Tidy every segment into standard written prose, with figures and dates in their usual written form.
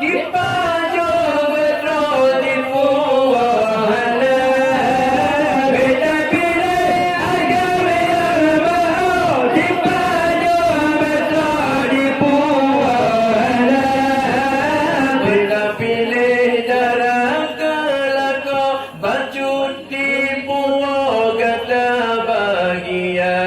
dipaju betul di puana. Beta pilih agama yang baru, dipaju betul di puana. Beta pilih jarak kelakon, baju di puana kata bahagia.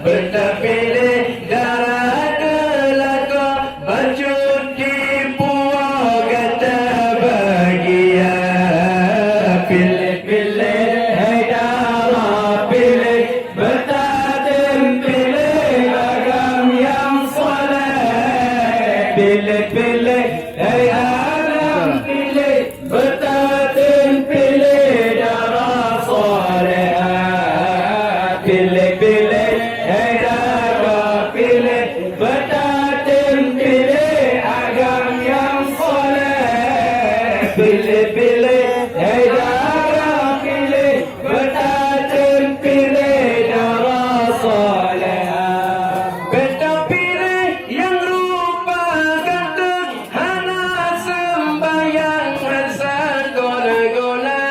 Beta pilih jarak kelakon, baju di puana kata bahagia. Pilih-pilih Haidara, pilih Betatim, pilih agam yang soleh. Pilih-pilih Haidara, pilih Betatim, pilih darah soleh. Pilih-pilih Haidara, pilih Betatim, pilih agam yang soleh. Pilih-pilih Haidara, pilih Betatim, pilih darah soleh. Beta pilih yang rupa ganteng, hana sembayang rasa guna-guna.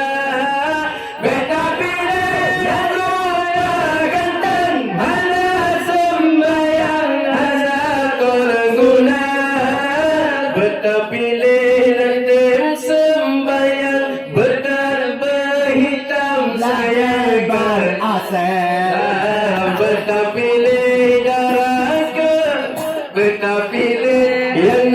Beta pilih yang rupa ganteng, hana sembayang rasa guna-guna. Beta pilih nanti sembayang benar berhitam saya berasal. Beta pilih darah ke, beta pilih yang